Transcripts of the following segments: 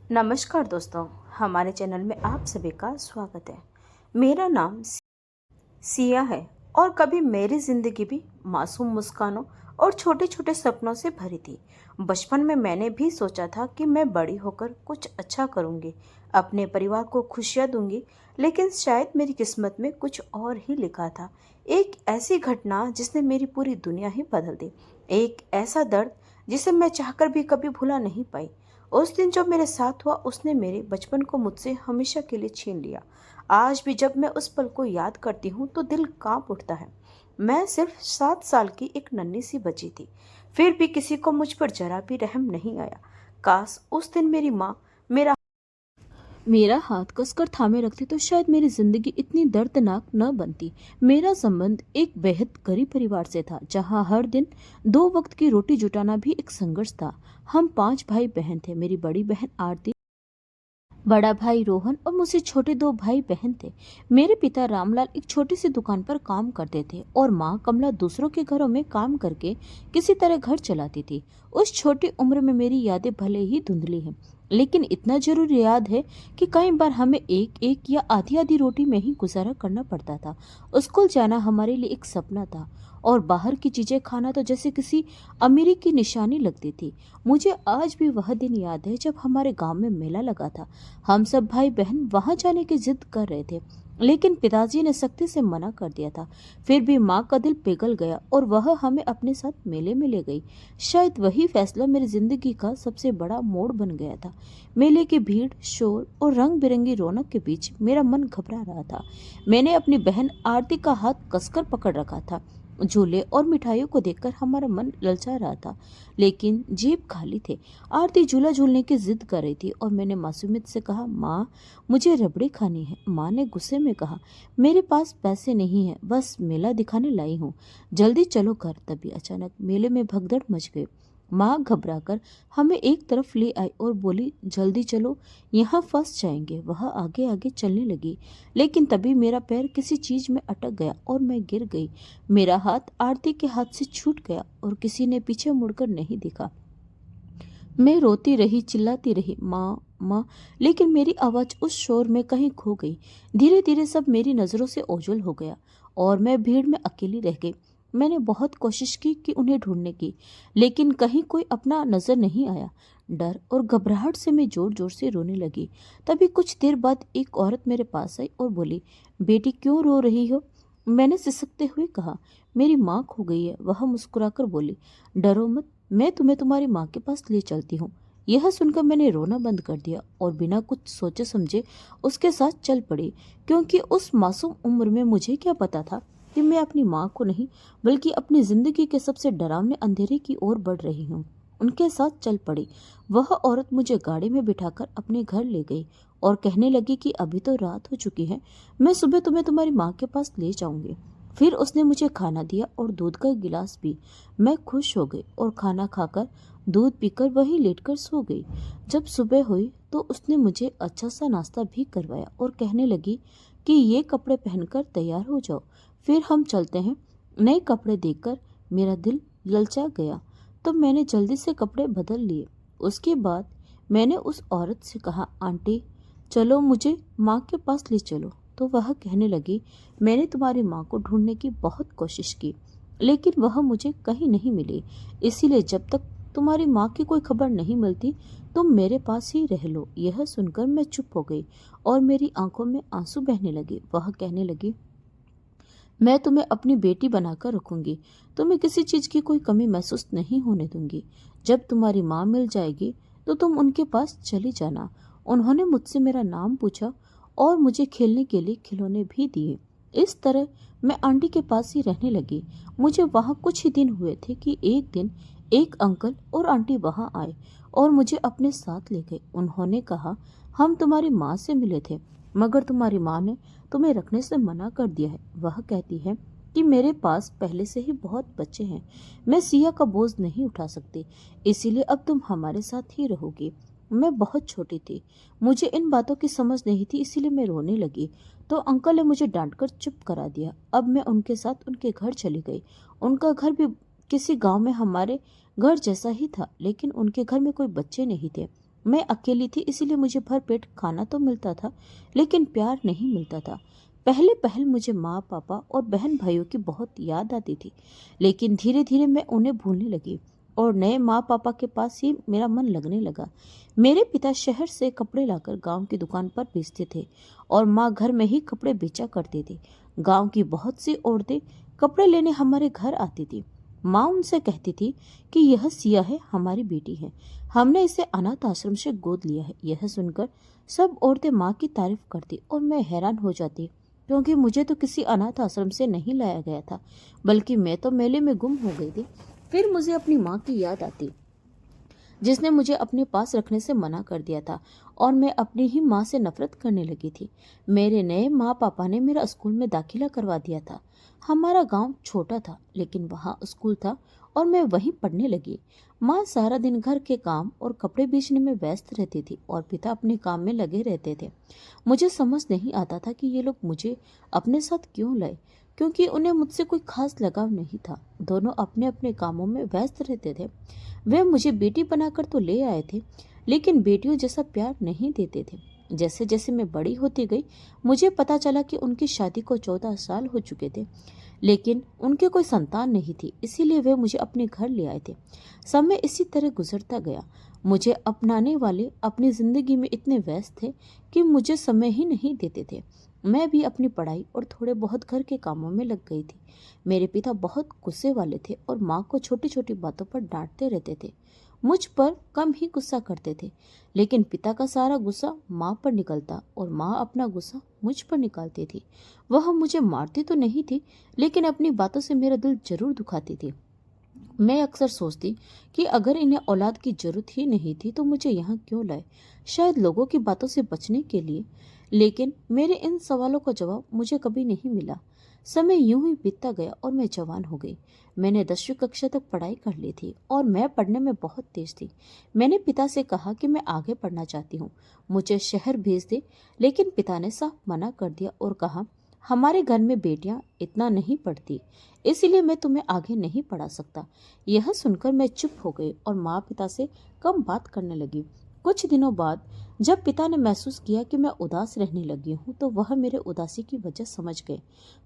नमस्कार दोस्तों, हमारे चैनल में आप सभी का स्वागत है। मेरा नाम सिया है और कभी मेरी जिंदगी भी मासूम मुस्कानों और छोटे छोटे सपनों से भरी थी। बचपन में मैंने भी सोचा था कि मैं बड़ी होकर कुछ अच्छा करूंगी, अपने परिवार को खुशियां दूंगी, लेकिन शायद मेरी किस्मत में कुछ और ही लिखा था। एक ऐसी घटना जिसने मेरी पूरी दुनिया ही बदल दी, एक ऐसा दर्द जिसे मैं चाहकर भी कभी भुला नहीं पाई। उस दिन जो मेरे साथ हुआ उसने मेरे बचपन को मुझसे हमेशा के लिए छीन लिया। आज भी जब मैं उस पल को याद करती हूँ तो दिल कांप उठता है। मैं सिर्फ 7 साल की एक नन्ही सी बच्ची थी, फिर भी किसी को मुझ पर जरा भी रहम नहीं आया। काश उस दिन मेरी माँ मेरा मेरा हाथ कसकर थामे रखती तो शायद मेरी जिंदगी इतनी दर्दनाक न बनती। मेरा संबंध एक बेहद गरीब परिवार से था, जहाँ हर दिन 2 वक्त की रोटी जुटाना भी एक संघर्ष था। हम 5 भाई बहन थे। मेरी बड़ी बहन आरती, बड़ा भाई रोहन और मुझसे छोटे 2 भाई बहन थे। मेरे पिता रामलाल एक छोटी सी दुकान पर काम करते थे और माँ कमला दूसरों के घरों में काम करके किसी तरह घर चलाती थी। उस छोटी उम्र में मेरी यादें भले ही धुंधली हैं, लेकिन इतना जरूर याद है कि कई बार हमें एक एक या आधी आधी रोटी में ही गुजारा करना पड़ता था। स्कूल जाना हमारे लिए एक सपना था और बाहर की चीजें खाना तो जैसे किसी अमीरी की निशानी लगती थी। मुझे आज भी वह दिन याद है जब हमारे गांव में मेला लगा था। हम सब भाई बहन वहां जाने की जिद कर रहे थे, लेकिन पिताजी ने सख्ती से मना कर दिया था। फिर भी माँ का दिल पिघल गया और वह हमें अपने साथ मेले में ले गई। शायद वही फैसला मेरी जिंदगी का सबसे बड़ा मोड़ बन गया था। मेले की भीड़, शोर और रंग बिरंगी रौनक के बीच मेरा मन घबरा रहा था। मैंने अपनी बहन आरती का हाथ कसकर पकड़ रखा था। झूले और मिठाइयों को देखकर हमारा मन ललचा रहा था, लेकिन जेब खाली थे। आरती झूला झूलने की जिद कर रही थी और मैंने मासूमियत से कहा, माँ मुझे रबड़ी खानी है। माँ ने गुस्से में कहा, मेरे पास पैसे नहीं है, बस मेला दिखाने लाई हूँ, जल्दी चलो घर। तभी अचानक मेले में भगदड़ मच गई। माँ घबराकर हमें एक तरफ ले आई और बोली, जल्दी चलो, यहाँ फंस जाएंगे। वह आगे आगे चलने लगी, लेकिन तभी मेरा पैर किसी चीज में अटक गया और मैं गिर गई। मेरा हाथ आरती के हाथ से छूट गया और किसी ने पीछे मुड़कर नहीं देखा। मैं रोती रही, चिल्लाती रही, माँ माँ, लेकिन मेरी आवाज उस शोर में कहीं खो गई। धीरे धीरे सब मेरी नजरों से ओझल हो गया और मैं भीड़ में अकेली रह गई। मैंने बहुत कोशिश की कि उन्हें ढूंढने की, लेकिन कहीं कोई अपना नजर नहीं आया। डर और घबराहट से मैं जोर जोर से रोने लगी। तभी कुछ देर बाद एक औरत मेरे पास आई और बोली, बेटी क्यों रो रही हो? मैंने सिसकते हुए कहा, मेरी माँ खो गई है। वह मुस्कुराकर बोली, डरो मत, मैं तुम्हें तुम्हारी माँ के पास ले चलती हूँ। यह सुनकर मैंने रोना बंद कर दिया और बिना कुछ सोचे समझे उसके साथ चल पड़ी, क्योंकि उस मासूम उम्र में मुझे क्या पता था कि मैं अपनी माँ को नहीं, बल्कि अपनी जिंदगी के सबसे डरावने अंधेरे की ओर बढ़ रही हूँ। उनके साथ चल पड़ी। वह औरत मुझे गाड़ी में बिठाकर अपने घर ले गई और कहने लगी कि अभी तो रात हो चुकी है, मैं सुबह तुम्हें तुम्हारी माँ के पास ले जाऊंगी। फिर उसने मुझे खाना दिया और दूध का गिलास भी। मैं खुश हो गई और खाना खाकर दूध पीकर वहीं लेटकर सो गई। जब सुबह हुई तो उसने मुझे अच्छा सा नाश्ता भी करवाया और कहने लगी कि ये कपड़े पहनकर तैयार हो जाओ, फिर हम चलते हैं। नए कपड़े देखकर मेरा दिल ललचा गया, तो मैंने जल्दी से कपड़े बदल लिए। उसके बाद मैंने उस औरत से कहा, आंटी चलो मुझे माँ के पास ले चलो। तो वह कहने लगी, मैंने तुम्हारी माँ को ढूंढने की बहुत कोशिश की, लेकिन वह मुझे कहीं नहीं मिली। इसीलिए जब तक तुम्हारी माँ की कोई खबर नहीं मिलती, तुम मेरे पास ही रह लो। यह सुनकर मैं चुप हो गई और मेरी आंखों में आंसू बहने लगे। वह कहने लगी, मैं तुम्हें अपनी बेटी बनाकर रखूंगी, तुम्हें किसी चीज की कोई कमी महसूस नहीं होने दूंगी। जब तुम्हारी माँ मिल जाएगी तो तुम उनके पास चली जाना। उन्होंने मुझसे मेरा नाम पूछा और मुझे खेलने के लिए खिलौने भी दिए। इस तरह मैं आंटी के पास ही रहने लगी। मुझे वहाँ कुछ ही दिन हुए थे कि एक दिन एक अंकल और आंटी वहाँ आए और मुझे अपने साथ ले गए। उन्होंने कहा, हम तुम्हारी माँ से मिले थे, मगर तुम्हारी माँ ने तुम्हें रखने से मना कर दिया है। वह कहती है कि मेरे पास पहले से ही बहुत बच्चे हैं, मैं सिया का बोझ नहीं उठा सकती, इसीलिए अब तुम हमारे साथ ही रहोगी। मैं बहुत छोटी थी, मुझे इन बातों की समझ नहीं थी, इसीलिए मैं रोने लगी तो अंकल ने मुझे डांटकर चुप करा दिया। अब मैं उनके साथ उनके घर चली गई। उनका घर भी किसी गांव में हमारे घर जैसा ही था, लेकिन उनके घर में कोई बच्चे नहीं थे। मैं अकेली थी, इसीलिए मुझे भर पेट खाना तो मिलता था, लेकिन प्यार नहीं मिलता था। पहले पहल मुझे माँ पापा और बहन भाइयों की बहुत याद आती थी, लेकिन धीरे धीरे मैं उन्हें भूलने लगी और नए माँ पापा के पास ही मेरा मन लगने लगा। मेरे पिता शहर से कपड़े लाकर गांव की दुकान पर बेचते थे और माँ घर में ही कपड़े बेचा करती थी। गांव की बहुत सी औरतें कपड़े लेने हमारे घर आती थी। माँ उनसे कहती थी कि यह सिया है, हमारी बेटी है, हमने इसे अनाथ आश्रम से गोद लिया है। यह सुनकर सब औरतें माँ की तारीफ करती और मैं हैरान हो जाती, क्योंकि मुझे तो किसी अनाथ आश्रम से नहीं लाया गया था, बल्कि मैं तो मेले में गुम हो गई थी। फिर मुझे अपनी माँ की याद आती, जिसने मुझे अपने पास रखने से मना कर दिया था, और मैं अपनी ही माँ से नफरत करने लगी थी। मेरे नए माँ पापा ने मेरा स्कूल में दाखिला करवा दिया था। हमारा गांव छोटा था, लेकिन वहाँ स्कूल था और मैं वहीं पढ़ने लगी। माँ सारा दिन घर के काम और कपड़े बेचने में व्यस्त रहती थी और पिता अपने काम में लगे रहते थे। मुझे समझ नहीं आता था कि ये लोग मुझे अपने साथ क्यों लाए, क्योंकि उन्हें मुझसे कोई खास लगाव नहीं था। दोनों अपने अपने कामों में व्यस्त रहते थे। वे मुझे बेटी बनाकर तो ले आए थे, लेकिन बेटियों जैसा प्यार नहीं देते थे। जैसे जैसे मैं बड़ी होती गई, मुझे पता चला कि उनकी शादी को 14 साल हो चुके थे, लेकिन उनके कोई संतान नहीं थी, इसीलिए वे मुझे अपने घर ले आए थे। समय इसी तरह गुजरता गया। मुझे अपनाने वाले अपनी जिंदगी में इतने व्यस्त थे कि मुझे समय ही नहीं देते थे। मैं भी अपनी पढ़ाई और थोड़े बहुत घर के कामों में लग गई थी। मेरे पिता बहुत गुस्से वाले थे और माँ को छोटी छोटी बातों पर डांटते रहते थे। मुझ पर कम ही गुस्सा करते थे, लेकिन पिता का सारा गुस्सा माँ पर निकलता और माँ अपना गुस्सा मुझ पर निकालती थी। वह मुझे मारती तो नहीं थी, लेकिन अपनी बातों से मेरा दिल जरूर दुखाती थी। मैं अक्सर सोचती कि अगर इन्हें औलाद की जरूरत ही नहीं थी तो मुझे यहाँ क्यों लाए, शायद लोगों की बातों से बचने के लिए। लेकिन मेरे इन सवालों का जवाब मुझे कभी नहीं मिला। समय यूं ही बीतता गया और मैं जवान हो गई। मैंने 10वीं कक्षा तक पढ़ाई कर ली थी और मैं पढ़ने में बहुत तेज थी। मैंने पिता से कहा कि मैं आगे पढ़ना चाहती हूँ, मुझे शहर भेज दे, लेकिन पिता ने साफ मना कर दिया और कहा, हमारे घर में बेटियां इतना नहीं पढ़ती, इसलिए मैं तुम्हें आगे नहीं पढ़ा सकता। यह सुनकर मैं चुप हो गई और माँ पिता से कम बात करने लगी। कुछ दिनों बाद जब पिता ने महसूस किया कि मैं उदास रहने लगी हूँ, तो वह मेरे उदासी की वजह समझ गए।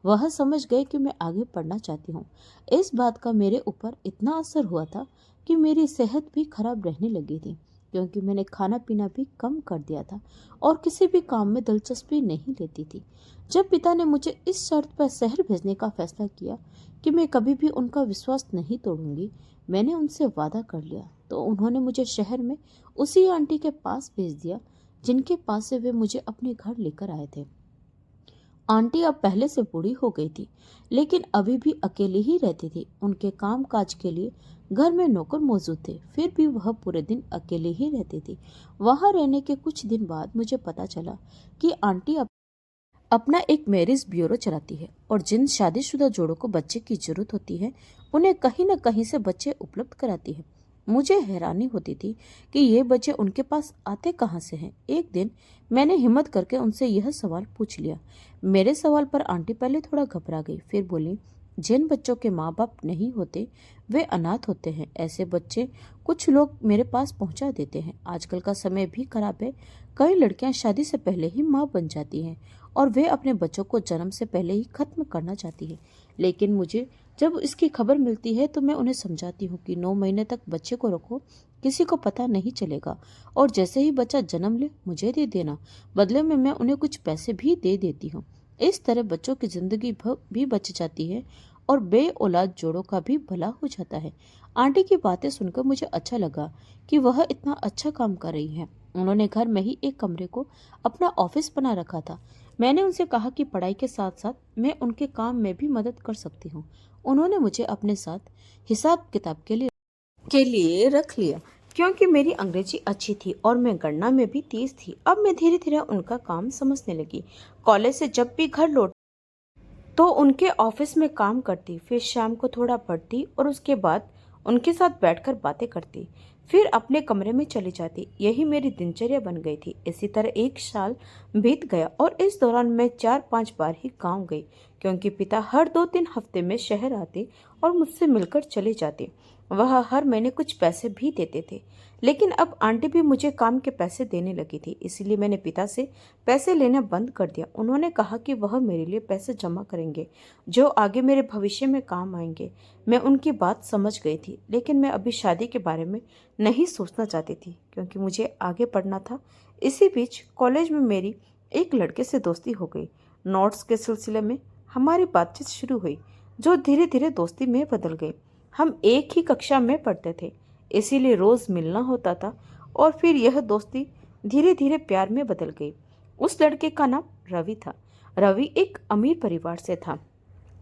वह समझ गए कि मैं आगे पढ़ना चाहती हूँ। इस बात का मेरे ऊपर इतना असर हुआ था कि मेरी सेहत भी खराब रहने लगी थी, क्योंकि मैंने खाना पीना भी कम कर दिया था और किसी भी काम में दिलचस्पी नहीं लेती थी। जब पिता ने मुझे इस शर्त पर शहर भेजने का फैसला किया कि मैं कभी भी उनका विश्वास नहीं तोड़ूंगी, मैंने उनसे वादा कर लिया, तो उन्होंने मुझे शहर में उसी आंटी के पास भेज दिया जिनके पास से वे मुझे अपने घर लेकर आए थे। आंटी अब पहले से बूढ़ी हो गई थी, लेकिन अभी भी अकेली ही रहती थी। उनके काम काज के लिए घर में नौकर मौजूद थे, फिर भी वह पूरे दिन अकेले ही रहती थी। वहां रहने के कुछ दिन बाद मुझे पता चला कि आंटी अपना एक मैरिज ब्यूरो चलाती है और जिन शादीशुदा जोड़ों को बच्चे की जरूरत होती है, उन्हें कहीं न कहीं से बच्चे उपलब्ध कराती है। मुझे हैरानी होती थी कि ये बच्चे उनके पास आते कहाँ से हैं। एक दिन मैंने हिम्मत करके उनसे यह सवाल पूछ लिया। मेरे सवाल पर आंटी पहले थोड़ा घबरा गई, फिर बोली, जिन बच्चों के माँ बाप नहीं होते वे अनाथ होते हैं। ऐसे बच्चे कुछ लोग मेरे पास पहुंचा देते हैं। आजकल का समय भी खराब है, कई लड़कियां शादी से पहले ही माँ बन जाती हैं और वे अपने बच्चों को जन्म से पहले ही खत्म करना चाहती है। लेकिन मुझे जब इसकी खबर मिलती है तो मैं उन्हें समझाती हूँ कि 9 महीने तक बच्चे को रखो, किसी को पता नहीं चलेगा, और जैसे ही बच्चा जन्म ले मुझे दे देना, बदले में मैं उन्हें कुछ पैसे भी दे देती हूँ। इस तरह बच्चों की जिंदगी भी बच जाती है और बे औलाद जोड़ों का भी भला हो जाता है। आंटी की बातें सुनकर मुझे अच्छा लगा कि वह इतना अच्छा काम कर रही है। उन्होंने घर में ही एक कमरे को अपना ऑफिस बना रखा था। मैंने उनसे कहा कि पढ़ाई के साथ साथ मैं उनके काम में भी मदद कर सकती हूँ। उन्होंने मुझे अपने साथ हिसाब किताब के लिए रख लिया, क्योंकि मेरी अंग्रेजी अच्छी थी और मैं गणना में भी तेज थी। अब मैं धीरे धीरे उनका काम समझने लगी। कॉलेज से जब भी घर लौट तो उनके ऑफिस में काम करती, फिर शाम को थोड़ा पढ़ती और उसके बाद उनके साथ बैठकर बातें करती, फिर अपने कमरे में चली जाती। यही मेरी दिनचर्या बन गई थी। इसी तरह 1 साल बीत गया और इस दौरान मैं 4-5 बार ही गांव गई, क्योंकि पिता हर 2-3 हफ्ते में शहर आते और मुझसे मिलकर चले जाते। वह हर महीने कुछ पैसे भी देते थे, लेकिन अब आंटी भी मुझे काम के पैसे देने लगी थी, इसीलिए मैंने पिता से पैसे लेना बंद कर दिया। उन्होंने कहा कि वह मेरे लिए पैसे जमा करेंगे जो आगे मेरे भविष्य में काम आएंगे। मैं उनकी बात समझ गई थी, लेकिन मैं अभी शादी के बारे में नहीं सोचना चाहती थी क्योंकि मुझे आगे पढ़ना था। इसी बीच कॉलेज में मेरी एक लड़के से दोस्ती हो गई। नोट्स के सिलसिले में हमारी बातचीत शुरू हुई, जो धीरे धीरे दोस्ती में बदल गई। हम एक ही कक्षा में पढ़ते थे, इसीलिए रोज मिलना होता था और फिर यह दोस्ती धीरे धीरे प्यार में बदल गई। उस लड़के का नाम रवि था। रवि एक अमीर परिवार से था।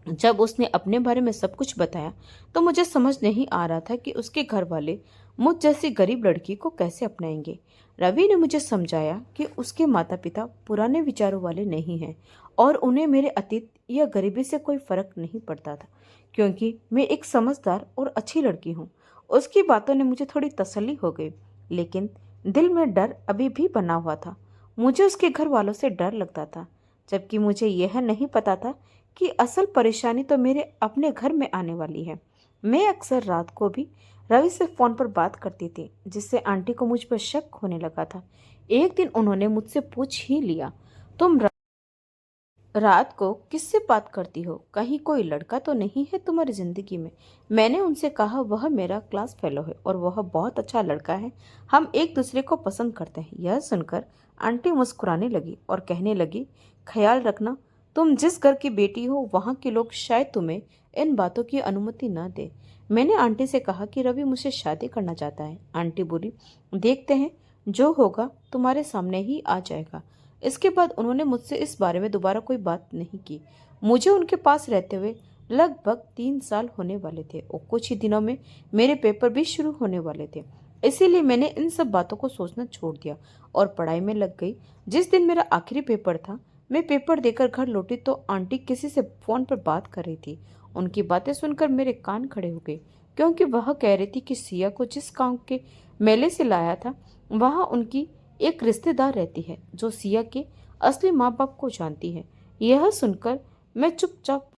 जब उसने अपने बारे में सब कुछ बताया तो मुझे समझ नहीं आ रहा था कि उसके घर वाले मुझ जैसी गरीब लड़की को कैसे अपनाएंगे। रवि ने मुझे समझाया कि उसके माता पिता पुराने विचारों वाले नहीं हैं और उन्हें मेरे अतीत या गरीबी से कोई फर्क नहीं पड़ता था, क्योंकि मैं एक समझदार और अच्छी लड़की हूँ। उसकी बातों ने मुझे थोड़ी तसल्ली हो गई, लेकिन दिल में डर अभी भी बना हुआ था। मुझे उसके घर वालों से डर लगता था, जबकि मुझे यह नहीं पता था कि असल परेशानी तो मेरे अपने घर में आने वाली है। मैं अक्सर रात को भी रवि से फोन पर बात करती थी, जिससे आंटी को मुझ पर शक होने लगा था। एक दिन उन्होंने मुझसे पूछ ही लिया, तुम रात को किससे बात करती हो? कहीं कोई लड़का तो नहीं है तुम्हारी जिंदगी में? मैंने उनसे कहा वह मेरा क्लास फेलो है और वह बहुत अच्छा लड़का है। हम एक दूसरे को पसंद करते हैं। यह सुनकर आंटी मुस्कुराने लगी और कहने लगी, ख्याल रखना, तुम जिस घर की बेटी हो वहाँ के लोग शायद तुम्हें इन बातों की अनुमति न दे। मैंने आंटी से कहा कि रवि मुझसे शादी करना चाहता है। आंटी बोली, देखते हैं, जो होगा तुम्हारे सामने ही आ जाएगा। इसके बाद उन्होंने मुझसे इस बारे में दोबारा कोई बात नहीं की। मुझे उनके पास रहते हुए लगभग 3 साल होने वाले थे और कुछ ही दिनों में मेरे पेपर भी शुरू होने वाले थे। इसीलिए मैंने इन सब बातों को सोचना छोड़ दिया और पढ़ाई में लग गई। जिस दिन मेरा आखिरी पेपर था, मैं पेपर देकर घर लौटी तो आंटी किसी से फोन पर बात कर रही थी। उनकी बातें सुनकर मेरे कान खड़े हो गए, क्योंकि वह कह रही थी कि सिया को जिस गांव के मेले से लाया था, वहां उनकी एक रिश्तेदार रहती है जो सिया के असली माँ बाप को जानती है। यह सुनकर मैं चुपचाप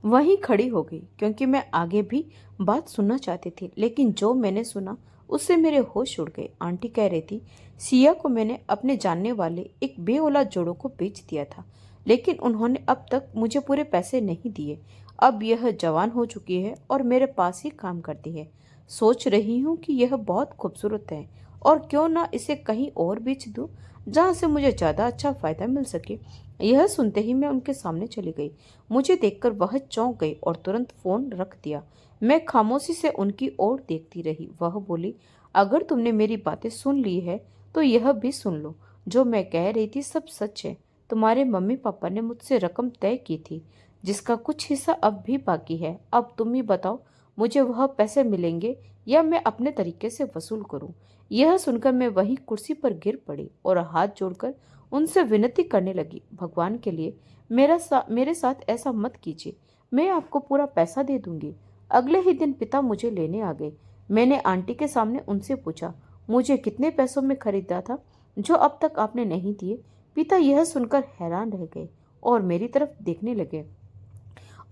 वहीं खड़ी हो गई, क्योंकि मैं आगे भी बात सुनना चाहती थी, लेकिन जो मैंने सुना उससे मेरे होश उड़ गए। आंटी कह रही थी, सिया को मैंने अपने जानने वाले एक बेऔलाद जोड़ों को बेच दिया था, लेकिन उन्होंने अब तक मुझे पूरे पैसे नहीं दिए। अब यह जवान हो चुकी है और मेरे पास ही काम करती है। सोच रही हूँ कि यह बहुत खूबसूरत है और क्यों ना इसे कहीं और बेच दूँ, जहाँ से मुझे ज़्यादा अच्छा फायदा मिल सके। यह सुनते ही मैं उनके सामने चली गई। मुझे देखकर वह चौंक गई और तुरंत फोन रख दिया। मैं खामोशी से उनकी ओर देखती रही। वह बोली, अगर तुमने मेरी बातें सुन ली है तो यह भी सुन लो, जो मैं कह रही थी सब सच है। तुम्हारे मम्मी पापा ने मुझसे रकम तय की थी, जिसका कुछ हिस्सा अब भी बाकी है। अब तुम ही बताओ, मुझे वह पैसे मिलेंगे या मैं अपने तरीके से वसूल करूं? यह सुनकर मैं वहीं कुर्सी पर गिर पड़ी और हाथ जोड़कर उनसे विनती करने लगी, भगवान के लिए मेरे साथ ऐसा मत कीजिए। मैं आपको पूरा पैसा दे दूंगी। अगले ही दिन पिता मुझे लेने आ गए। मैंने आंटी के सामने उनसे पूछा, मुझे कितने पैसों में खरीदा था जो अब तक आपने नहीं दिए? पिता यह सुनकर हैरान रह गए और मेरी तरफ देखने लगे।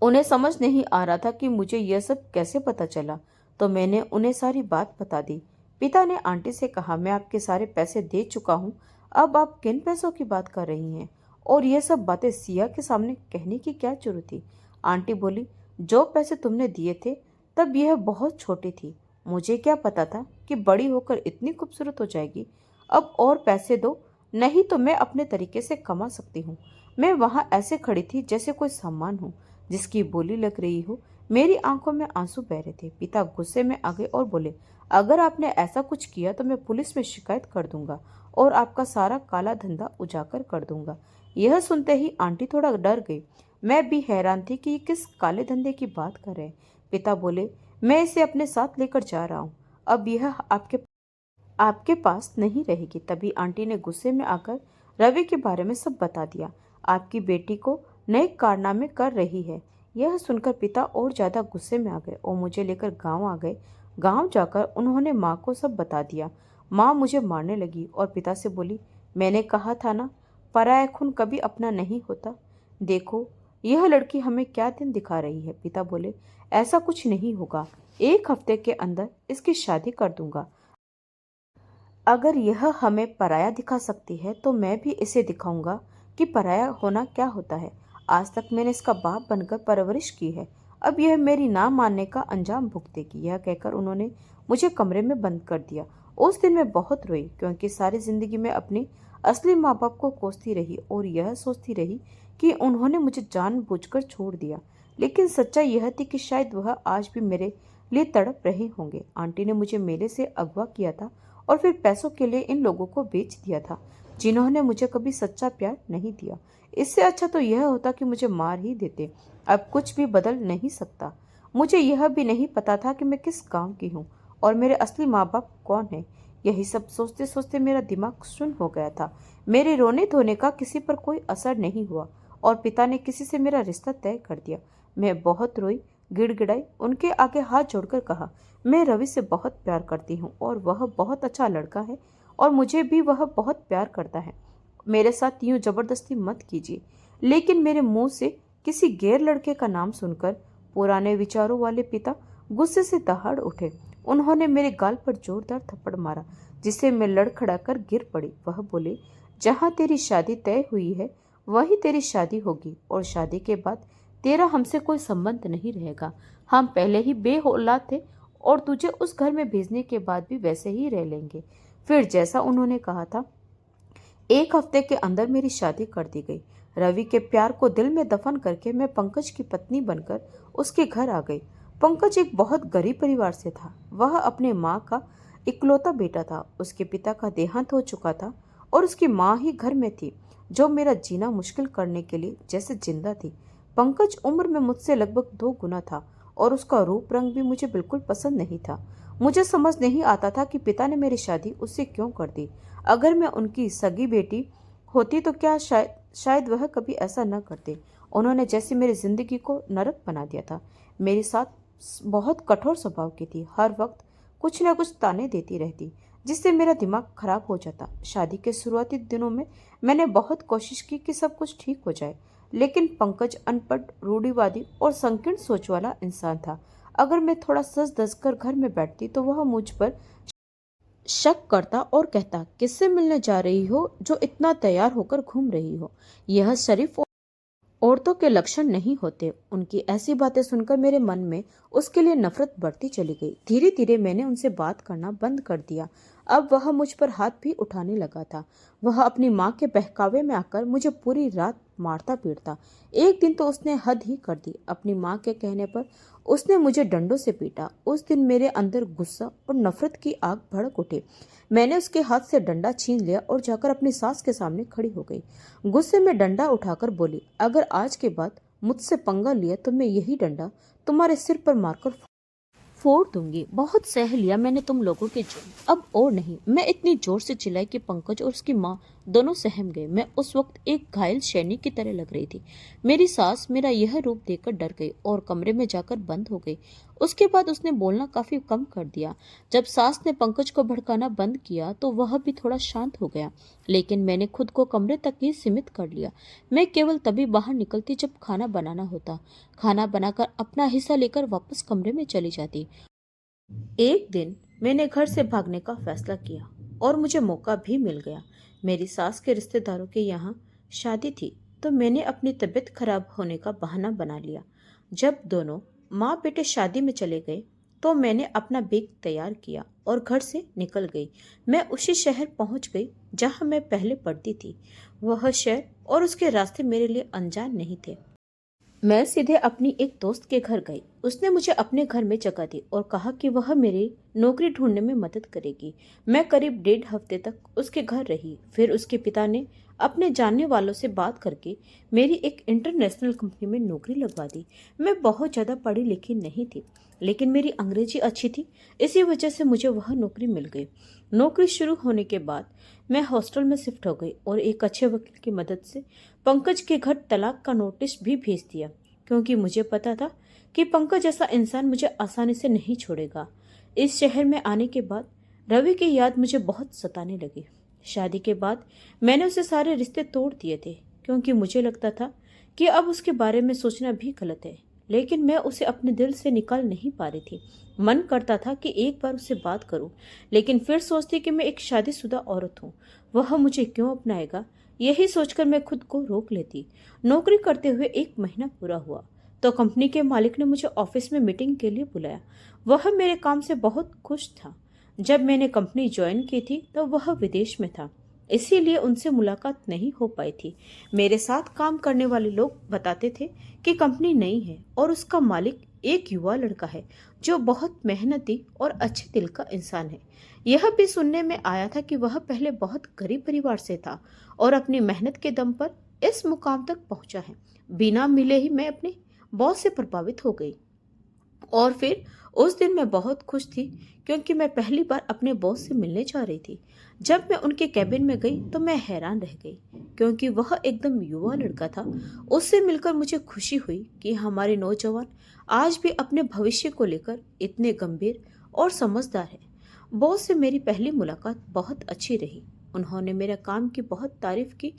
उन्हें समझ नहीं आ रहा था कि मुझे यह सब कैसे पता चला, तो मैंने उन्हें सारी बात बता दी। पिता ने आंटी से कहा, मैं आपके सारे पैसे दे चुका हूँ, अब आप किन पैसों की बात कर रही हैं? और यह सब बातें सिया के सामने कहने की क्या जरूरत थी? आंटी बोली, जो पैसे तुमने दिए थे तब यह बहुत छोटी थी। मुझे क्या पता था कि बड़ी होकर इतनी खूबसूरत हो जाएगी। अब और पैसे दो, नहीं तो मैं अपने तरीके से कमा सकती हूँ। मैं वहाँ ऐसे खड़ी थी जैसे कोई सामान हूँ जिसकी बोली लग रही हो। मेरी आंखों में आंसू बह रहे थे। पिता गुस्से में आ गए और बोले, अगर आपने ऐसा कुछ किया तो मैं पुलिस में शिकायत कर दूंगा और आपका सारा काला धंधा उजागर कर दूंगा। यह सुनते ही आंटी थोड़ा डर गई। मैं भी हैरान थी कि ये किस काले धंधे की बात कर रहे हैं। पिता बोले, मैं इसे अपने साथ लेकर जा रहा हूँ, अब यह आपके आपके पास नहीं रहेगी। तभी आंटी ने गुस्से में आकर रवि के बारे में सब बता दिया। आपकी बेटी को नए कारनामे कर रही है। यह सुनकर पिता और ज्यादा गुस्से में आ गए और मुझे लेकर गांव आ गए। गांव जाकर उन्होंने माँ को सब बता दिया। माँ मुझे मारने लगी और पिता से बोली, मैंने कहा था ना, पराया खून कभी अपना नहीं होता। देखो यह लड़की हमें क्या दिन दिखा रही है। पिता बोले, ऐसा कुछ नहीं होगा, 1 हफ्ते के अंदर इसकी शादी कर दूंगा। अगर यह हमें पराया दिखा सकती है तो मैं भी इसे दिखाऊंगा कि पराया होना क्या होता है। आज तक मैंने इसका बाप बनकर परवरिश की है, अब यह मेरी ना मानने का अंजाम भुगतेगी। यह कहकर उन्होंने मुझे कमरे में बंद कर दिया। उस दिन मैं बहुत रोई, क्योंकि सारी जिंदगी में अपने असली माँ बाप को कोसती रही और यह सोचती रही कि उन्होंने मुझे जानबूझकर छोड़ दिया। लेकिन सच्चाई यह थी कि शायद वह आज भी मेरे लिए तड़प रहे होंगे। आंटी ने मुझे मेले से अगवा किया था और फिर पैसों के लिए इन लोगों को बेच दिया था, जिन्होंने मुझे कभी सच्चा प्यार नहीं दिया। इससे अच्छा तो यह होता कि मुझे मार ही देते। अब कुछ भी बदल नहीं सकता। मुझे यह भी नहीं पता था कि मैं किस गांव की हूँ और मेरे असली माँ बाप कौन है। यही सब सोचते सोचते मेरा दिमाग सुन्न हो गया था। मेरे रोने धोने का किसी पर कोई असर नहीं हुआ और पिता ने किसी से मेरा रिश्ता तय कर दिया। मैं बहुत रोई, गिड़गिड़ाई, उनके आगे हाथ जोड़कर कहा, मैं रवि से बहुत प्यार करती हूँ और वह बहुत अच्छा लड़का है और मुझे भी वह बहुत प्यार करता है। मेरे साथ यूं जबरदस्ती मत कीजिए। लेकिन मेरे मुंह से किसी गैर लड़के का नाम सुनकर पुराने विचारों वाले पिता गुस्से से दहाड़ उठे। उन्होंने मेरे गाल पर जोरदार थप्पड़ मारा, जिससे मैं लड़खड़ाकर गिर पड़ी। वह बोले, जहां तेरी शादी तय हुई है वही तेरी शादी होगी और शादी के बाद तेरा हमसे कोई संबंध नहीं रहेगा। हम पहले ही बेऔलाद थे और तुझे उस घर में भेजने के बाद भी वैसे ही रह लेंगे। फिर जैसा उन्होंने कहा था, 1 हफ्ते के अंदर मेरी शादी कर दी गई। रवि के प्यार को दिल में दफन करके मैं पंकज की पत्नी बनकर उसके घर आ गई। पंकज एक बहुत गरीब परिवार से था। वह अपने माँ का इकलौता बेटा था। उसके पिता का देहांत हो चुका था और उसकी माँ ही घर में थी, जो मेरा जीना मुश्किल करने के लिए जैसे जिंदा थी। पंकज उम्र में मुझसे लगभग 2 गुना था और उसका रूप रंग भी मुझे बिल्कुल पसंद नहीं था। मुझे समझ नहीं आता था कि पिता ने मेरी शादी उससे क्यों कर दी। अगर मैं उनकी सगी बेटी होती तो क्या शायद वह कभी ऐसा न करते। उन्होंने जैसे मेरी जिंदगी को नरक बना दिया था। मेरे साथ बहुत कठोर स्वभाव की थी, हर वक्त कुछ न कुछ ताने देती रहती, जिससे मेरा दिमाग खराब हो जाता। शादी के शुरुआती दिनों में मैंने बहुत कोशिश की कि सब कुछ ठीक हो जाए, लेकिन पंकज अनपढ़, रूढ़िवादी और संकीर्ण सोच वाला इंसान था। अगर मैं थोड़ा सज धज कर घर में बैठती तो वह मुझ पर शक करता और कहता, किससे मिलने जा रही हो जो इतना तैयार होकर घूम रही हो? यह शरीफ औरतों के लक्षण नहीं होते। उनकी ऐसी बातें सुनकर मेरे मन में उसके लिए नफरत बढ़ती चली गई। धीरे धीरे मैंने उनसे बात करना बंद कर दिया। अब वह मुझ पर हाथ भी उठाने लगा था। वह अपनी माँ के बहकावे में आकर मुझे पूरी रात मारता पीटता। एक दिन तो उसने हद ही कर दी। अपनी माँ के कहने पर उसने मुझे डंडों से पीटा। उस दिन मेरे अंदर गुस्सा और नफरत की आग भड़क उठी। मैंने उसके हाथ से डंडा छीन लिया और जाकर अपनी सास के सामने खड़ी हो गई। गुस्से में डंडा उठाकर बोली, अगर आज के बाद मुझसे पंगा लिया तो मैं यही डंडा तुम्हारे सिर पर मारकर फोड़ दूंगी। बहुत सह लिया मैंने तुम लोगों के जुर्म, अब और नहीं। मैं इतनी जोर से चिल्लाई कि पंकज और उसकी माँ दोनों सहम गए। मैं उस वक्त एक घायल सैनिक की तरह लग रही थी। मेरी सास मेरा यह रूप देखकर डर गई और कमरे में जाकर बंद हो गई। उसके बाद उसने बोलना काफी कम कर दिया। जब सास ने पंकज को भड़काना बंद किया तो वह भी थोड़ा शांत हो गया, लेकिन मैंने खुद को कमरे तक ही सीमित कर लिया। मैं केवल तभी बाहर निकलती जब खाना बनाना होता। खाना बनाकर अपना हिस्सा लेकर वापस कमरे में चली जाती। एक दिन मैंने घर से भागने का फैसला किया और मुझे मौका भी मिल गया। मेरी सास के रिश्तेदारों के यहाँ शादी थी, तो मैंने अपनी तबीयत खराब होने का बहाना बना लिया। जब दोनों माँ बेटे शादी में चले गए तो मैंने अपना बैग तैयार किया और घर से निकल गई। मैं उसी शहर पहुंच गई जहां मैं पहले पढ़ती थी। वह शहर और उसके रास्ते मेरे लिए अनजान नहीं थे। मैं सीधे अपनी एक दोस्त के घर गई। उसने मुझे अपने घर में जगह दी और कहा कि वह मेरी नौकरी ढूंढने में मदद करेगी। मैं करीब 1.5 हफ्ते तक उसके घर रही। फिर उसके पिता ने अपने जानने वालों से बात करके मेरी एक इंटरनेशनल कंपनी में नौकरी लगवा दी। मैं बहुत ज़्यादा पढ़ी लिखी नहीं थी, लेकिन मेरी अंग्रेजी अच्छी थी। इसी वजह से मुझे वह नौकरी मिल गई। नौकरी शुरू होने के बाद मैं हॉस्टल में शिफ्ट हो गई और एक अच्छे वकील की मदद से पंकज के घर तलाक का नोटिस भी भेज दिया, क्योंकि मुझे पता था कि पंकज जैसा इंसान मुझे आसानी से नहीं छोड़ेगा। इस शहर में आने के बाद रवि की याद मुझे बहुत सताने लगी। शादी के बाद मैंने उसे सारे रिश्ते तोड़ दिए थे, क्योंकि मुझे लगता था कि अब उसके बारे में सोचना भी गलत है। लेकिन मैं उसे अपने दिल से निकाल नहीं पा रही थी। मन करता था कि एक बार उससे बात करूं, लेकिन फिर सोचती कि मैं एक शादीशुदा औरत हूं, वह मुझे क्यों अपनाएगा। यही सोचकर मैं खुद को रोक लेती। नौकरी करते हुए 1 महीना पूरा हुआ तो कंपनी के मालिक ने मुझे ऑफिस में मीटिंग के लिए बुलाया। वह मेरे काम से बहुत खुश था। जब मैंने कंपनी ज्वाइन की थी तो वह विदेश में था, इसीलिए उनसे मुलाकात नहीं हो पाई थी। मेरे साथ काम करने वाले लोग बताते थे कि कंपनी नई है और उसका मालिक एक युवा लड़का है जो बहुत मेहनती और अच्छे दिल का इंसान है। यह भी सुनने में आया था कि वह पहले बहुत गरीब परिवार से था और अपनी मेहनत के दम पर इस मुकाम तक पहुंचा है। बिना मिले ही मैं अपने बॉस से प्रभावित हो गई और फिर उस दिन मैं बहुत खुश थी क्योंकि मैं पहली बार अपने बॉस से मिलने जा रही थी। जब मैं उनके कैबिन में गई तो मैं हैरान रह गई क्योंकि वह एकदम युवा लड़का था। उससे मिलकर मुझे खुशी हुई कि हमारे नौजवान आज भी अपने भविष्य को लेकर इतने गंभीर और समझदार हैं। बॉस से मेरी पहली मुलाकात बहुत अच्छी रही। उन्होंने मेरे काम की बहुत तारीफ की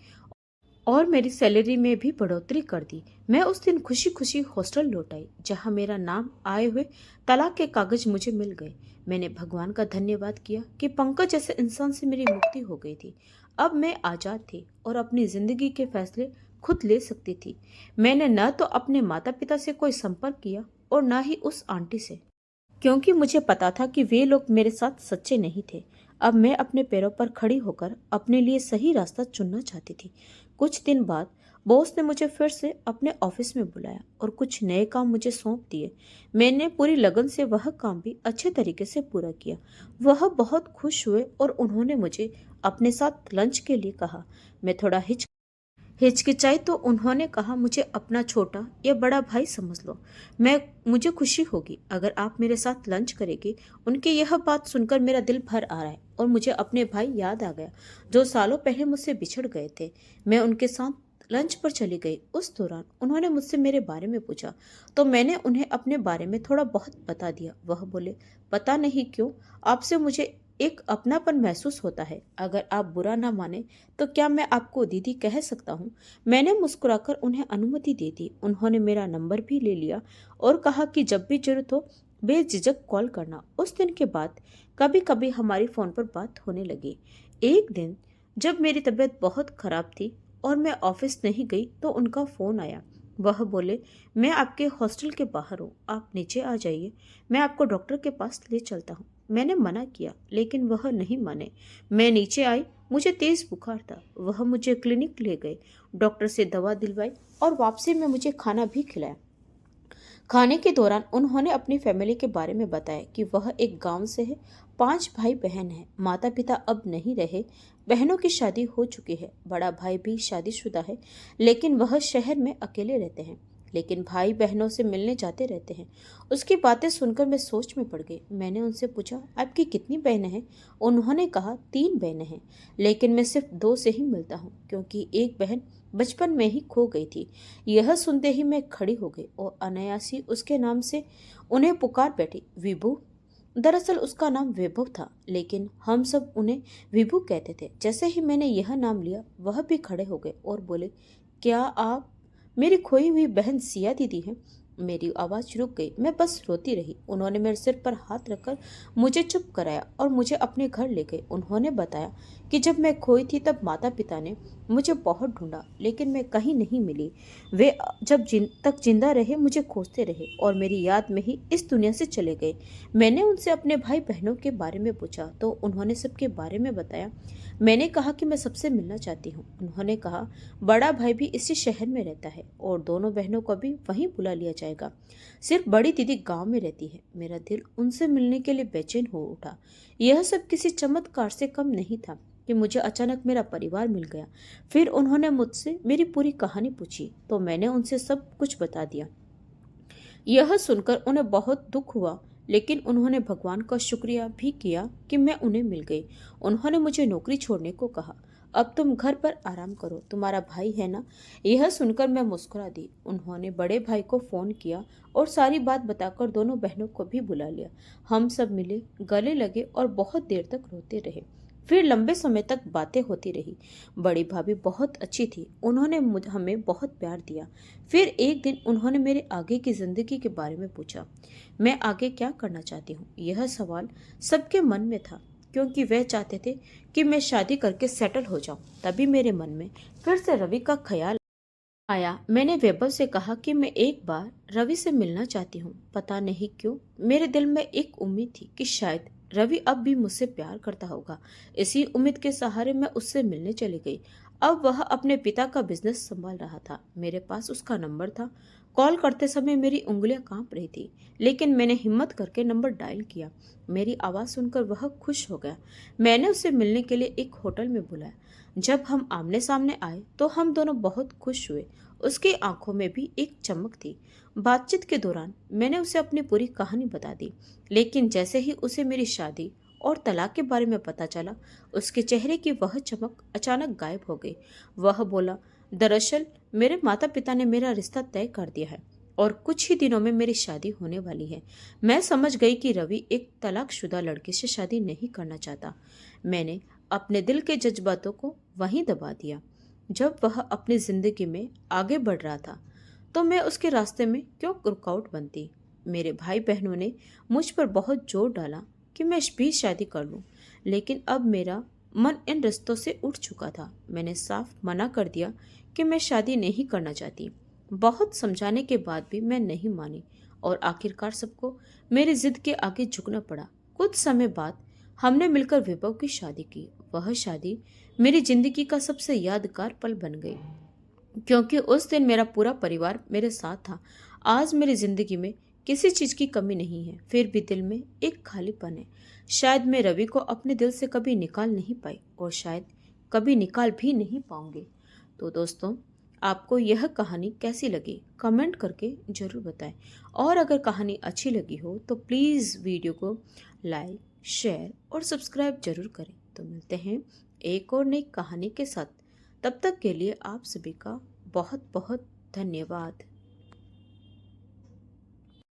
और मेरी सैलरी में भी बढ़ोतरी कर दी। मैं उस दिन खुशी खुशी हॉस्टल लौट आई जहाँ मेरा नाम आए हुए तलाक के कागज मुझे मिल गए। मैंने भगवान का धन्यवाद किया कि पंकज जैसे इंसान से मेरी मुक्ति हो गई थी। अब मैं आजाद थी और अपनी जिंदगी के फैसले खुद ले सकती थी। मैंने न तो अपने माता पिता से कोई संपर्क किया और न ही उस आंटी से, क्योंकि मुझे पता था कि वे लोग मेरे साथ सच्चे नहीं थे। अब मैं अपने पैरों पर खड़ी होकर अपने लिए सही रास्ता चुनना चाहती थी। कुछ दिन बाद बॉस ने मुझे फिर से अपने ऑफिस में बुलाया और कुछ नए काम मुझे सौंप दिए। मैंने पूरी लगन से वह काम भी अच्छे तरीके से पूरा किया। वह बहुत खुश हुए और उन्होंने मुझे अपने साथ लंच के लिए कहा। मैं थोड़ा हिचकिचाई तो उन्होंने कहा, मुझे अपना छोटा या बड़ा भाई समझ लो। मुझे खुशी होगी अगर आप मेरे साथ लंच करेंगे। उनकी यह बात सुनकर मेरा दिल भर आ रहा है और मुझे अपने भाई याद आ गया जो सालों पहले मुझसे बिछड़ गए थे। मैं उनके साथ लंच पर चली गई। उस दौरान उन्होंने मुझसे मेरे बारे में पूछा तो मैंने उन्हें अपने बारे में थोड़ा बहुत बता दिया। वह बोले, पता नहीं क्यों आपसे मुझे एक अपनापन महसूस होता है। अगर आप बुरा ना माने तो क्या मैं आपको दीदी कह सकता हूँ। मैंने मुस्कुराकर उन्हें अनुमति दे दी। उन्होंने मेरा नंबर भी ले लिया और कहा कि जब भी जरूरत हो बेझिझक कॉल करना। उस दिन के बाद कभी कभी हमारी फोन पर बात होने लगी। एक दिन जब मेरी तबीयत बहुत खराब थी और मैं ऑफिस नहीं गई तो उनका फोन आया। वह बोले, मैं आपके हॉस्टल के बाहर हूँ, आप नीचे आ जाइए, मैं आपको डॉक्टर के पास ले चलता हूँ। मैंने मना किया लेकिन वह नहीं माने। मैं नीचे आई। मुझे तेज बुखार था। वह मुझे क्लिनिक ले गए, डॉक्टर से दवा दिलवाई और वापसी में मुझे खाना भी खिलाया। खाने के दौरान उन्होंने अपनी फैमिली के बारे में बताया कि वह एक गांव से है, 5 भाई बहन हैं, माता पिता अब नहीं रहे, बहनों की शादी हो चुकी है, बड़ा भाई भी शादीशुदा है लेकिन वह शहर में अकेले रहते हैं, लेकिन भाई बहनों से मिलने जाते रहते हैं। उसकी बातें सुनकर मैं सोच में पड़ गई। मैंने उनसे पूछा, आपकी कितनी बहनें हैं। उन्होंने कहा, 3 बहनें हैं, लेकिन मैं सिर्फ 2 से ही मिलता हूँ क्योंकि एक बहन बचपन में ही खो गई थी। यह सुनते ही मैं खड़ी हो गई और अनायासी उसके नाम से उन्हें पुकार बैठी, विभू। दरअसल उसका नाम वैभव था लेकिन हम सब उन्हें विभू कहते थे। जैसे ही मैंने यह नाम लिया वह भी खड़े हो गए और बोले, क्या आप मेरी खोई हुई बहन सिया दीदी हैं। मेरी आवाज रुक गई। मैं बस रोती रही। उन्होंने मेरे सिर पर हाथ रखकर मुझे चुप कराया और मुझे अपने घर ले गए। उन्होंने बताया कि जब मैं खोई थी तब माता पिता ने मुझे बहुत ढूंढा लेकिन मैं कहीं नहीं मिली। वे जब तक जिंदा रहे मुझे खोजते रहे और मेरी याद में ही इस दुनिया से चले गए। मैंने उनसे अपने भाई बहनों के बारे में पूछा तो उन्होंने सबके बारे में बताया। मैंने कहा कि मैं सबसे मिलना चाहती हूँ। उन्होंने कहा, बड़ा भाई भी इसी शहर में रहता है और दोनों बहनों को भी वहीं बुला लिया जाएगा। सिर्फ बड़ी दीदी गांव में रहती है। मेरा दिल उनसे मिलने के लिए बेचैन हो उठा। यह सब किसी चमत्कार से कम नहीं था कि मुझे अचानक मेरा परिवार मिल गया। फिर उन्होंने मुझसे मेरी पूरी कहानी पूछी तो मैंने उनसे सब कुछ बता दिया। यह सुनकर उन्हें बहुत दुख हुआ लेकिन उन्होंने भगवान का शुक्रिया भी किया कि मैं उन्हें मिल गई। उन्होंने मुझे नौकरी छोड़ने को कहा। अब तुम घर पर आराम करो, तुम्हारा भाई है ना। यह सुनकर मैं मुस्कुरा दी। उन्होंने बड़े भाई को फोन किया और सारी बात बताकर दोनों बहनों को भी बुला लिया। हम सब मिले, गले लगे और बहुत देर तक रोते रहे। फिर लंबे समय तक बातें होती रही। बड़ी भाभी बहुत अच्छी थी, उन्होंने हमें बहुत प्यार दिया। फिर एक दिन उन्होंने मेरे आगे की जिंदगी के बारे में पूछा। मैं आगे क्या करना चाहती हूँ, यह सवाल सबके मन में था, क्योंकि वह चाहते थे कि मैं शादी करके सेटल हो जाऊं। तभी मेरे मन में फिर से रवि का ख्याल आया। मैंने वैभव से कहा कि मैं एक बार रवि से मिलना चाहती हूँ। पता नहीं क्यों मेरे दिल में एक उम्मीद थी कि शायद रवि अब भी मुझसे प्यार करता होगा। इसी उम्मीद के सहारे मैं उससे मिलने चली गई। अब वह अपने पिता का बिजनेस संभाल रहा था। मेरे पास उसका नंबर था। कॉल करते समय मेरी उंगलियां कांप रही थी, लेकिन मैंने हिम्मत करके नंबर डायल किया। मेरी आवाज़ सुनकर वह खुश हो गया। मैंने उसे मिलने के लिए एक होटल में बुलाया। जब हम आमने सामने आए तो हम दोनों बहुत खुश हुए। उसकी आंखों में भी एक चमक थी। बातचीत के दौरान मैंने उसे अपनी पूरी कहानी बता दी, लेकिन जैसे ही उसे मेरी शादी और तलाक के बारे में पता चला, उसके चेहरे की वह चमक अचानक गायब हो गई। वह बोला, दरअसल मेरे माता पिता ने मेरा रिश्ता तय कर दिया है और कुछ ही दिनों में मेरी शादी होने वाली है। मैं समझ गई कि रवि एक तलाकशुदा लड़के से शादी नहीं करना चाहता। मैंने अपने दिल के जज्बातों को वहीं दबा दिया। जब वह अपनी जिंदगी में आगे बढ़ रहा था, तो मैं उसके रास्ते में क्यों रुकावट बनती। मेरे भाई बहनों ने मुझ पर बहुत जोर डाला कि मैं भी शादी कर लूं, लेकिन अब मेरा मन इन रिश्तों से उठ चुका था। मैंने साफ मना कर दिया कि मैं शादी नहीं करना चाहती। बहुत समझाने के बाद भी मैं नहीं मानी और आखिरकार सबको मेरी जिद के आगे झुकना पड़ा। कुछ समय बाद हमने मिलकर विभव की शादी की। वह शादी मेरी जिंदगी का सबसे यादगार पल बन गई, क्योंकि उस दिन मेरा पूरा परिवार मेरे साथ था। आज मेरी जिंदगी में किसी चीज की कमी नहीं है, फिर भी दिल में एक खालीपन है। शायद मैं रवि को अपने दिल से कभी निकाल नहीं पाई और शायद कभी निकाल भी नहीं पाऊंगी। तो दोस्तों, आपको यह कहानी कैसी लगी कमेंट करके जरूर बताएं। और अगर कहानी अच्छी लगी हो तो प्लीज़ वीडियो को लाइक, शेयर और सब्सक्राइब जरूर करें। तो मिलते हैं एक और नई कहानी के साथ। तब तक के लिए आप सभी का बहुत बहुत धन्यवाद।